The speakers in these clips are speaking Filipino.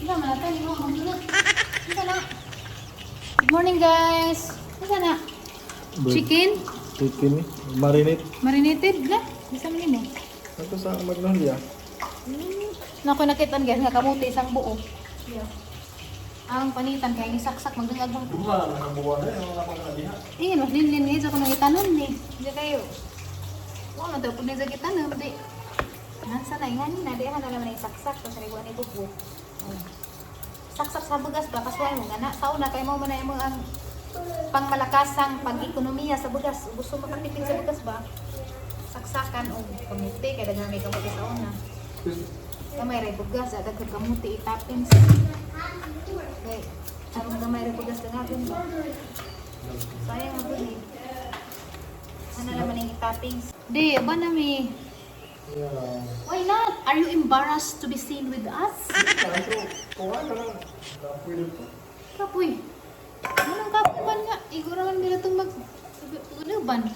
Ika malata ni mo magdulot. Ika na. Good morning guys. Ika na. Chicken? Chicken eh. Marinate. Marinated na. Bisa mo nimo. Ito sa Magnolia. Naku nakitan guys nga kamuti isang buo. Yeah. Ang panitan kay isaksak magdungag bang. Wala na ang buwan na yung wala pang kadiha. Mas linlin guys ako nang itanom ni. Hindi kayo. Wala daw pud sa itanom di. Nansa na ingani na di na naman isaksak to sa riguan ni bubo. Saksak sa bugas ba kasway mo gana. Sauna kay mo man mo ang pangmalakasang pag-ekonomiya sa bugas. Gusto mo makatipid sa bugas ba? Saksakan o kamuti kay daghang may kamuti sa una. Gamay ray bugas ada kag kamuti itapin. Okay. Aron gamay ray bugas ganaton ba? Sayang mo ni. Ano naman yung itaping? Di, ba na mi? Yeah. Why not? Are you embarrassed to be seen with us? Kung ano lang. Pwede po. Kapoy. Anong kapoy nga? Iguraman nila itong mag-unuban.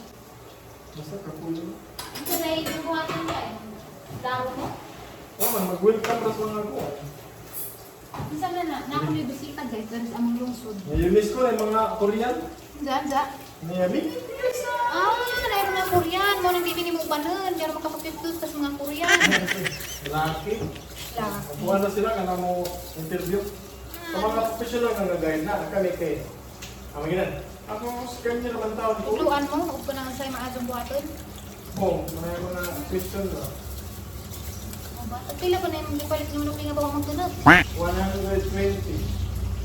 Basta kapulo. Ito na yung buhatan niya eh. Daro mo? Oh, mag-welcome ras mga ako. Isa na ako may bisita guys. Dari sa among lungsod. May UNESCO na yung mga Korean. Diyan. Niyami. Nairo na Korean. Mo nang bibini mo ubanan. Diyan makapag-piptos sa mga Korean. Laki. Laki. Kuha na sila ka na mo interview. Sa mga professional nga nag-guide na. Kami kay. Ginan. Ako sa kanya naman tao. Ugluan mo. Huwag ko nang sa'yo maadong buhaton. Oh, may mga question na. At pila pa na yung ipalit yung nung nga ba magtunod? 120.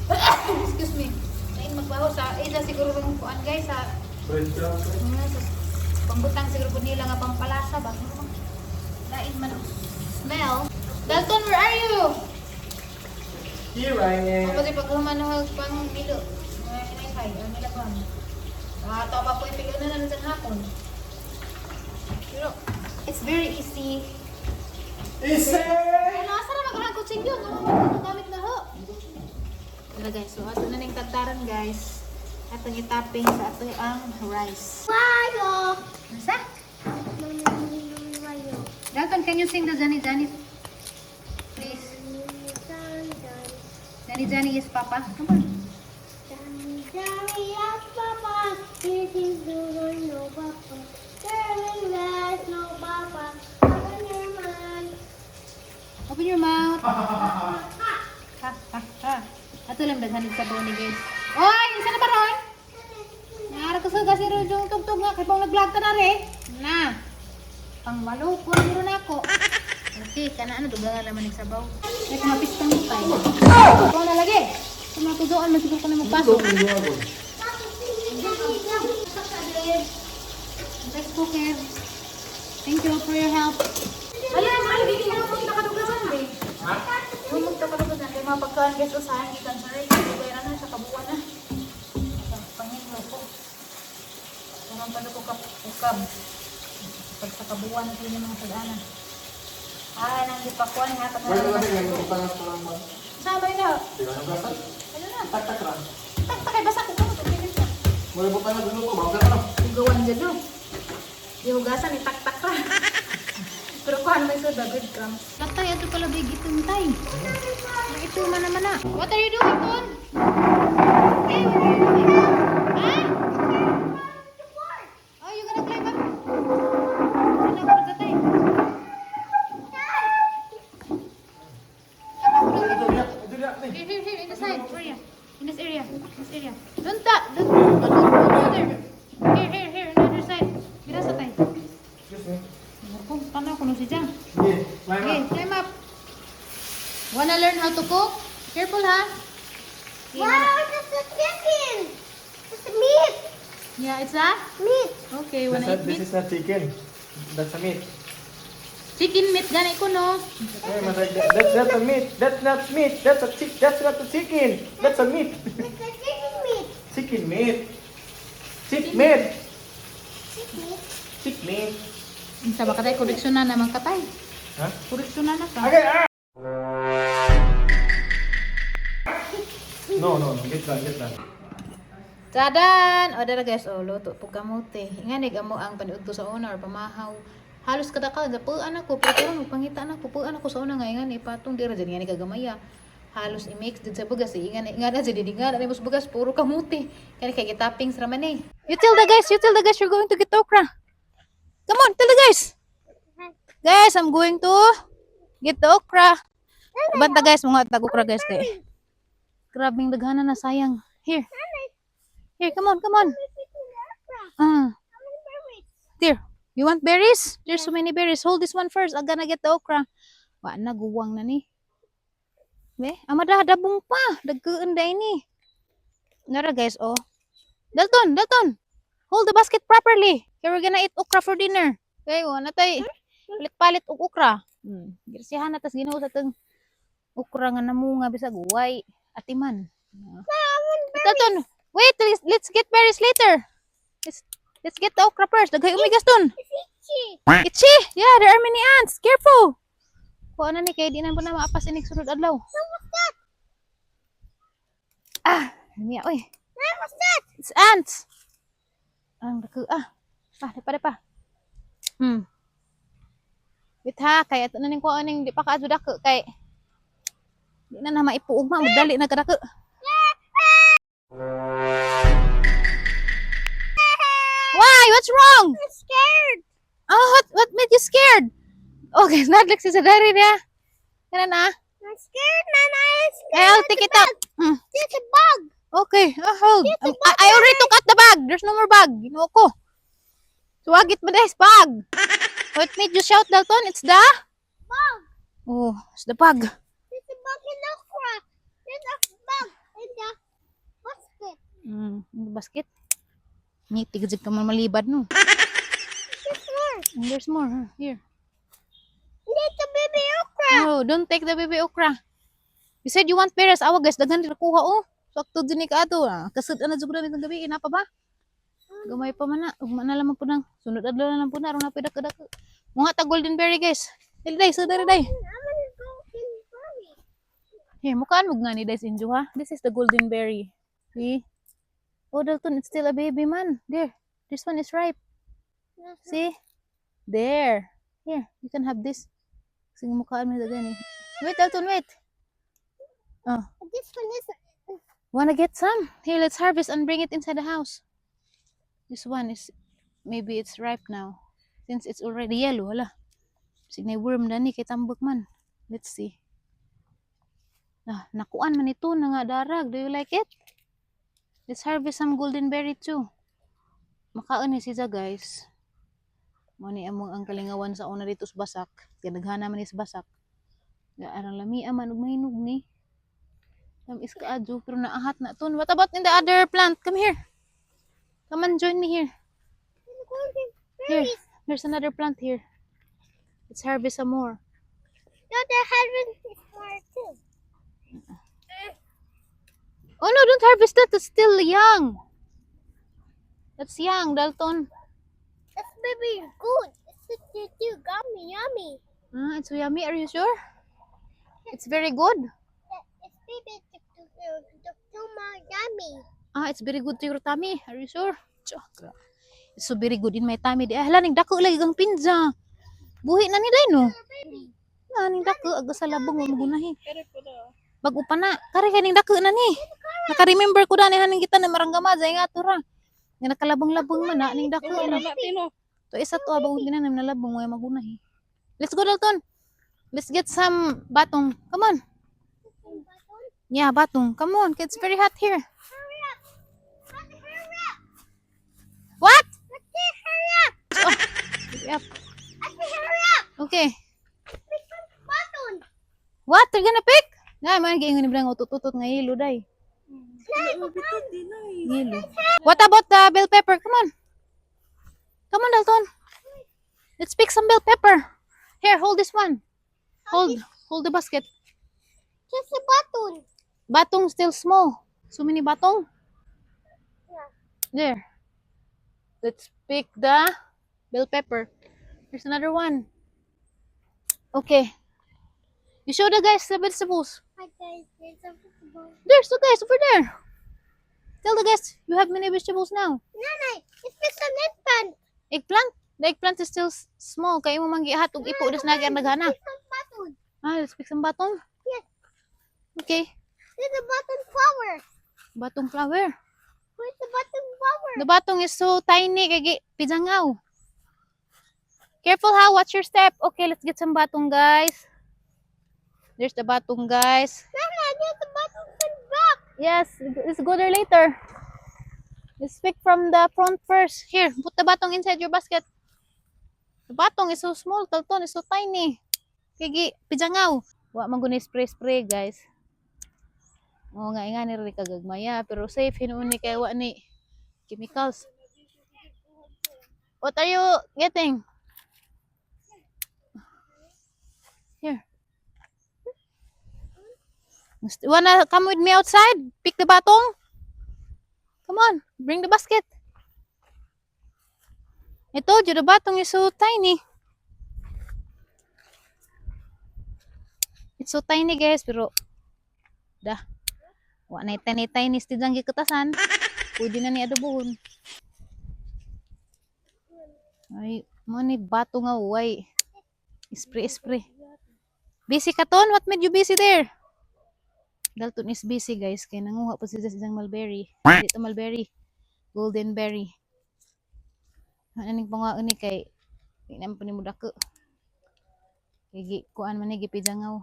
Excuse me. Nain magbaho sa ida siguro yung kuan guys sa Breadcrumbs. sa pangbutang siguro po nila nga pampalasa ba? Lain man ang smell. Dalton, where are you? Here I am. Ako kasi pag humanuhag pang bilo. Ay, ang nila pa. Nakatawa pa po yung pilo na sa hapon. Pero, it's very easy. Easy! Ay, nasa na mag-hagod sa inyo. Gamit na ho. Tara guys, so ato na ning tagtaran guys. Atong itapping sa ato ang rice. Mayo. Nasa? Mayo. Dalton, can you sing the Johnny Johnny? Please. Johnny Johnny is Papa. Come on. Daddy, yes, Papa. This is the one, no Papa. Darling, there's no Papa. Open your mind. Open your mouth. Ha, ha, ha. Ato lang daghan sa bawon ni guys. Oy, isa na ba ron? Nara ko sa kasi ron yung tugtog nga kay pang nag-vlog ta na re. Na. Pang malupon ron ako. Okay, kana ano dugang laman ng sabaw. Ay kumapit kang mutay. Ito na lagi. Kung matudoan man siguro ko na magpasok. Let's cook here. Thank you for your help. Ayan, bigyan mo kung nakadugasan eh. Ha? Kung magkakadugasan, kaya mga pagkaan guys, usahan ikan sa rin. Kaya na sa kabuuan na. Panghinlo ko. Kung ang pala ko ukab. Pag sa kabuuan, ito yung mga pag-ana. Nang ipakuan nga. Pwede natin ngayon kung tangas ko lang ba? Sabay na. Pinagasan? Ano na? Tak-tak lang. Tak-takay, basa ko ka. Pagpilit ka. Wala po tayo dulu ko. Bawal ka. Ugawan dyan no. Yung hugasan, itak-tak ka. Pero kuhan may soda, good crumbs. Tatay, ito pala big itong tay. Ito man na. What are you doing, Ton? Hey, what are you doing? Ha? Oh, you gonna climb up? Ano ko sa tay? Ito dia. Ito dia. Here, in the side, area. In this area. Don't there. Here, another side. Bira sa tay. Excuse me. Ako, paano ko si Jang? Yeah. Climb Okay, up. climb up. Wanna learn how to cook? Careful, ha? Wow, that's a chicken. That's a meat. Yeah, it's a? Meat. Okay, wanna eat This meat? is not chicken. That's a meat. Chicken meat, gani ko, no? Hey, that's not a meat. That's not meat. That's not a chicken. That's a meat. It's a chicken meat. Chicken meat. Chick meat. Chicken. Chick meat. Sa ba katay, koreksyon na naman katay. Ha? Koreksyon na ka. Okay. No. Get that. Tadan! O, dara guys, luto po kamote. Inganig amo ang paniudto sa una or pamahaw. Halos kadakal, napuan ako. Pero magpangita na ko. Puan ako sa una nga, ingani, patong dira dyan, ingani kagamaya. halos i-mix din sa bugas. Ingan na sa didingan na mas bugas puro kamuti. Kani kay gitappings raman eh. You tell the guys you're going to get okra. Come on, tell the guys. Guys, I'm going to get the okra. Banta guys, mga tag okra guys kay. Grabing daghana na sayang. Here. Here, come on. There. You want berries? There's so many berries. Hold this one first. I'm gonna get the okra. Wa na guwang na ni. Be, amada dabong pa. Dagkuan da ini. Nara guys, oh. Dalton. Hold the basket properly. Here we're gonna eat okra for dinner. Okay, wa na tay. Palit-palit og okra. Girsihan na tas Ginoo sa teng okra nga namunga bisag uway atiman. Dalton, wait, let's get berries later. Let's get the okra first. Daghay umigas dun. Itchy. Yeah, there are many ants. Careful. Kuha na ni kay di na po na maapas inig sunod adlaw. Miya oy. What's that? It's ants. Ang dako depa. Wait ha, kay ato na ning kuha ning di pa kaadto dako kay di na maipuog madali na kadako. Why? What's wrong? I'm scared. Oh, what made you scared? Okay, naglik si Sadari niya. Kana na? I'm scared, Nana. I'm scared. I'll take it out. There's a bug. Okay, hold. I already took out the bag. There's no more bag. Ginoo ko. Suwagit mo guys, bag. What made you shout, Dalton? It's the? Bug. Oh, it's the bag. There's a bug in the okra. There's a bug in the basket. In the basket. Tigid ka man malibad no. There's more. And there's more. Here. There's a baby okra. Oh, don't take the baby okra. You said you want pears. Awa guys, daghan ra kuha oh. Sakto din ni ka ato. Kasud na jud nitong gabi ina pa ba? Gamay pa man na. Ugma na lamang po nang sunod adlaw na lang po na aron napay dako. Mga ta golden berry guys. Dili so dari day. I'm gonna go in berry. Here, mukhaan mo nga ni Dice Injo ha. This is the golden berry. See? Oh, Dalton, it's still a baby man. There. This one is ripe. See? There. Here, you can have this. Sige mukhaan mo daghan eh. Wait, Dalton, wait. Oh, This one is. wanna get some? Here, let's harvest and bring it inside the house. This one is, maybe it's ripe now. Since it's already yellow, wala. Sige na worm na ni kay tambok man. Let's see. Nakuan man ito na nga darag. Do you like it? Let's harvest some golden berry too. Makaon ni siya guys. Mani among ang kalingawan sa una dito sa basak. Kaya naghana man is basak. Arang lami man ug mahinog ni. Tamis ka adyo pero naahat na ton. What about in the other plant? Come here. Come on, join me here. Here, there's another plant here. Let's harvest some more. No, the husband is more too. Oh no, don't harvest that. It's still young. That's young, Dalton. That's baby good. It's too gummy, yummy. It's so yummy. Are you sure? It's very good. It's baby too yummy. It's very good to your tummy. Are you sure? It's so very good in my tummy. Di hala ning dako lagi kang pinza. Buhi na ni day no. Baby. Ning dako aga sa labong mo magunahi. Bago pa na. Kare kay ning dako na ni. Naka-remember ko dani haning kita na maranggama jay nga tura. Nga nakalabong-labong man na ning dako na. To isa to abang tinan na nalabong way magunahi. Let's go Dalton. Let's get some batong. Come on. Yeah, batong. Come on. It's very hot here. Hurry up. Hurry up. What? Hurry up. Yep. Hurry up. Okay. Pick up the button. What? They're gonna pick? Nah, man giingon ni bilang utut-utut nga yelo day. Yelo. What about the bell pepper? Come on. Come on, Dalton. Let's pick some bell pepper. Here, hold this one. Hold the basket. Just a button. Batong still small. So many batong. Yeah. There. Let's pick the bell pepper. There's another one. Okay. You show the guys the vegetables. Hi guys, there's a football. There's the guys over there. Tell the guys you have many vegetables now. Nana, it's just an eggplant. Eggplant? The eggplant is still small. Kaya mo manggihat og ipo des nagi ang naghana. Pick some button. Let's pick some batong. Yes. Okay. There's a button flower. Batong flower. Where's the button flower? The batong is so tiny. Kaya pijangaw. Careful ha. Watch your step. Okay, let's get some batong, guys. There's the batong, guys. Nana, there's the button in back. Yes, let's go there later. Let's pick from the front first. Here, put the batong inside your basket. The batong is so small. Talton is so tiny. Kaya pijangaw. Wa man guni spray guys. Oo nga ni rin kagagmaya pero safe hinuon ni kay wa ni chemicals. What are you getting? Here. Wanna come with me outside? Pick the batong? Come on, bring the basket. I told you the batong is so tiny. It's so tiny guys, pero dah. Wa na tiny still lang gikatasan. Pwede na ni adobohon. Ay, mo ni bato nga way. Spray. Busy ka ton? What made you busy there? Dalton is busy guys, kaya nanguha po siya sa isang mulberry. Dito mulberry. Golden berry. Ano ning panguhaan ni kay tingnan po ni mo dako. Kaya kuan man ni gipijangaw.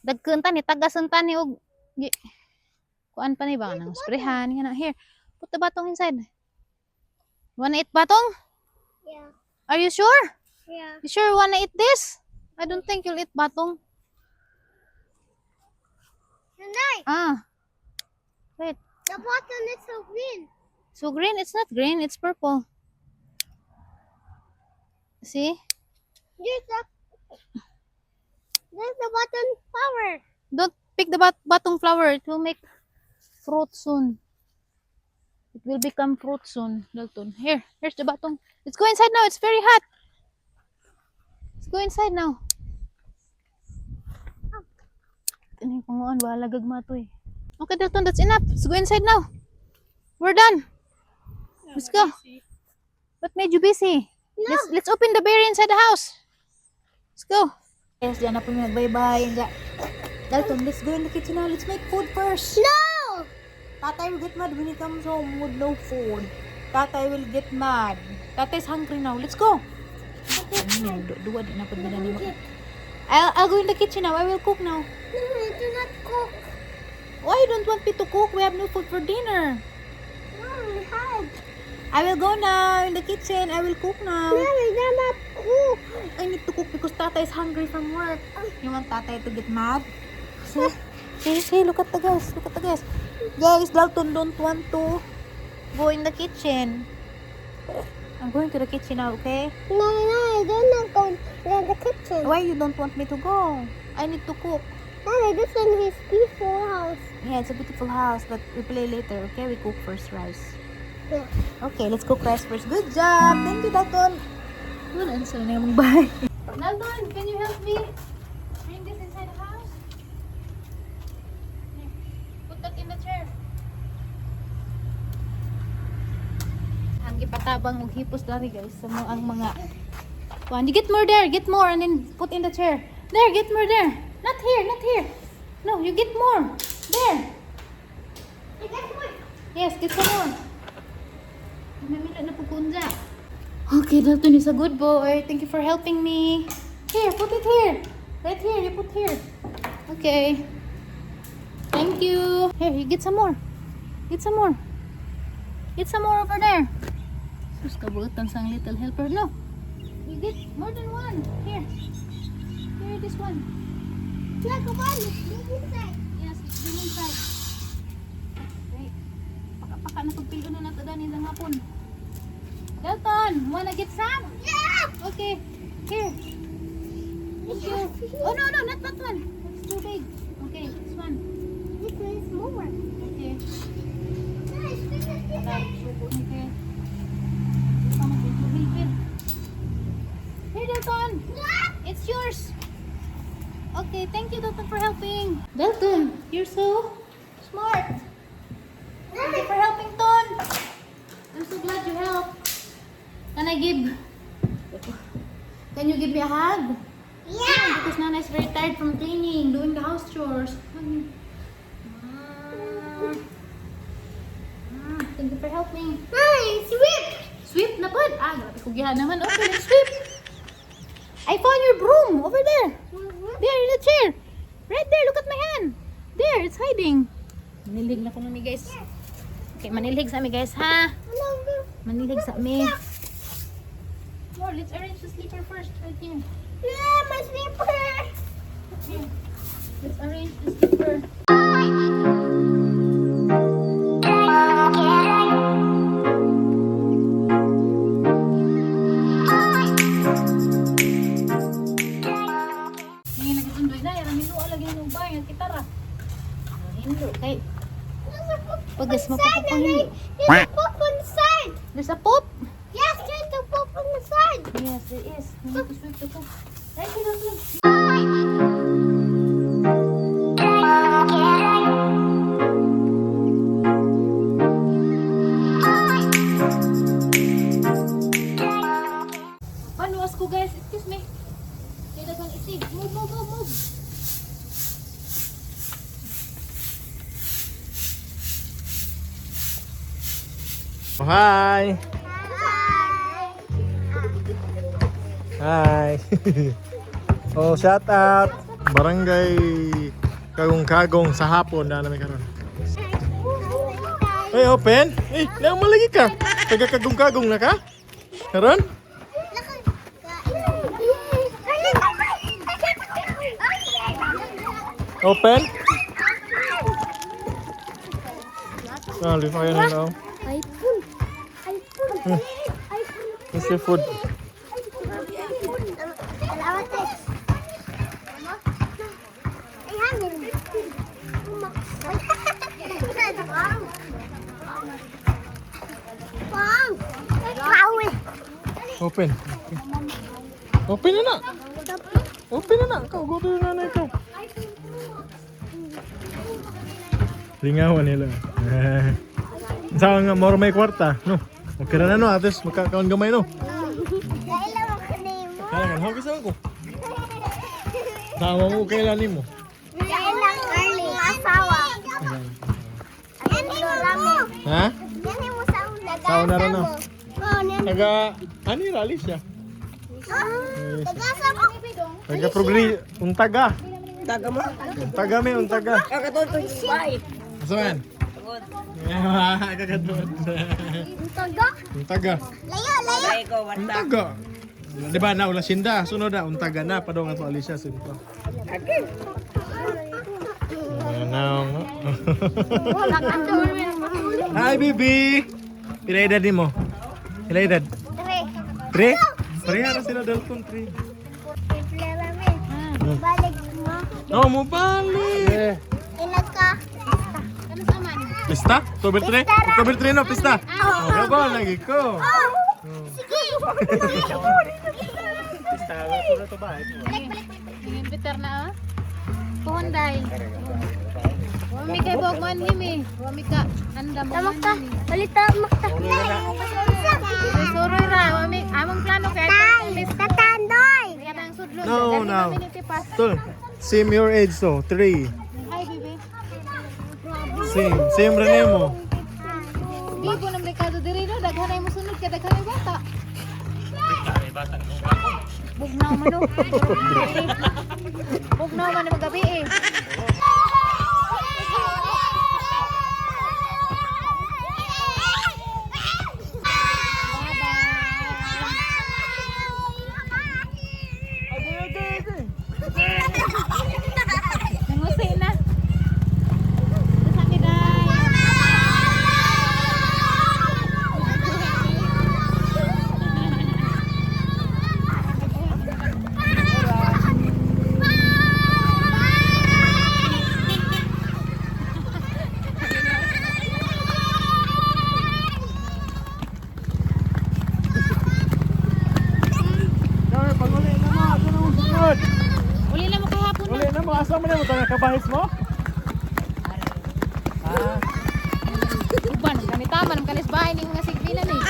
Dagkun ta ni tagasan ta ni og kuan pa ni ba nang sprayhan nga na. Here, put the batong inside. Wanna eat batong? Yeah. Are you sure? Yeah. You sure wanna eat this? I don't think you'll eat batong. Tonight, Ah. Wait. the button is so green. So green? It's not green, it's purple. See? There's the button flower. Don't pick the batong flower. It will make fruit soon. It will become fruit soon, Dalton. Here's the batong. Let's go inside now. It's very hot. Let's go inside now. Tining panguan, wala gagma to eh. Okay, Dalton, that's enough. Let's go inside now. We're done. Let's go. What made you busy? No. Let's open the berry inside the house. Let's go. Yes, dyan na po yung nagbay-bye. Dalton, let's go in the kitchen now. Let's make food first. No. Tatay will get mad when he comes home with no food. Tatay will get mad. Tatay's hungry now. Let's go. Dua di na po nila ni mo. I'll go in the kitchen now. I will cook now. No, I do not cook. Why you don't want me to cook? We have no food for dinner. No, we had. I will go now in the kitchen. I will cook now. No, we do not cook. I need to cook because Tata is hungry from work. You want Tatay to get mad? See, look at the guys. Look at the guys. Guys, Dalton don't want to go in the kitchen. I'm going to the kitchen now, okay? No, I do not go in the kitchen. Why you don't want me to go? I need to cook. No, this is his peaceful house. Yeah, it's a beautiful house, but we play later, okay? We cook first rice. Yeah. Okay, let's cook rice first. Good job! Thank you, Dalton. Wala, answer na yung bahay. Dalton, can you help me bring this inside the house? Here, put that in the chair. Ang gipatabang og hipos dari guys sa ang mga one. You get more there, get more and then put in the chair. There, get more there. Not here, not here. No, you get more. There. Yes, get some more. Mamila na pupunja. Okay, Dalton is a good boy. Thank you for helping me. Here, put it here. Right here, you put here. Okay. Thank you. Here, you get some more. Get some more. Get some more over there. Sus, kabuutan sang little helper. No. You get more than one. Here. Here, this one. Like a one, it's inside. Yes, it's been inside. Okay. Paka-paka na pagpilo na nato dani ng hapon. Dalton, wanna get some? Yeah! Okay. Here. Thank you. Oh, no, not that one. That's too big. Okay, this one. This one is more. Okay. Nice, this is inside. Okay. Here, Dalton. Yeah! It's yours. Okay, thank you, Dalton, for helping. Dalton, you're so smart. Thank you for helping, Ton. I'm so glad you helped. Can I give? Can you give me a hug? Yeah. Because Nana is very tired from cleaning, doing the house chores. Thank you for helping. Mommy, sweep. Sweep na pod. Grabe kugihan naman. Okay, let's sweep. I found your broom over there. There in the chair. Right there, look at my hand. There, it's hiding. Manilig na ko nami guys. Okay, manilig sa mi guys ha. Manilig sa mi. More, let's arrange the sleeper first right here. Yeah, my slipper. Here. Let's arrange the sleeper. Ngayon lagi tundoy na, yaran niluwa lagi ng ubay, ang kitara. Hindo, kay Pagas mo pa po hindi. There's a poop inside. There's a poop. Yes, there's a poop inside. Yes, there is. We need to sweep the poop. Right, look. Panuwas ko guys, excuse me. Kaya kang isig. Move. Hi! Hi! Oh, shout out! Barangay Kagong-Kagong sa hapon na namin karon. Hey, open! Eh, naman lagi ka! Taga Kagong-Kagong na ka? Karon? Open? Sorry, kaya na lang. iPhone. It's your food. Open. Open na na. Open na na. Kau go to na na ikaw. Lingawan nila. Saan nga moro may kwarta, no? Okay na no, ates magkakaon gamay no. Kaya nga, hawag isa ako. Tama mo kailan mo. Ha? Sauna rin no. Taga, ano yung rally siya? Taga progri, untaga. Untaga may untaga. Asa man? Kakatod. Untaga. Untaga. Di ba na ula sinda, sunod na untaga na pa daw nga to Alicia sinto. Hi baby. Pila edad nimo? Pila edad? 3. Pareha na sila Dalton 3. Balik mo. Oh, mo balik. Ilag ka. Ano sa man? Pista? October 3? October 3 no, pista. Oh, gabo lagi ko. Sige. Pista, wala to ba? Bitter na ah. Puhonday. Wami kay Bogman himi. Wami ka anda mo. Tamak ka. Balita makta. Suro ra, wami among plano kay Tatandoy. kaya nang sudlon. No, no. So, same your age so, 3. Hi baby. Same rin mo. Di ko nang rekado diri no, daghanay mo sunod ka daghanay bata. Bugnaw man do. Bugnaw man magabi eh. Nangusi na. Sakit ay. Uli na mo kahapon na. Uli na mo, asa mo na mo, taga kabahis mo? Uban, kami taman, kanis bahay ni mga sigbinan eh.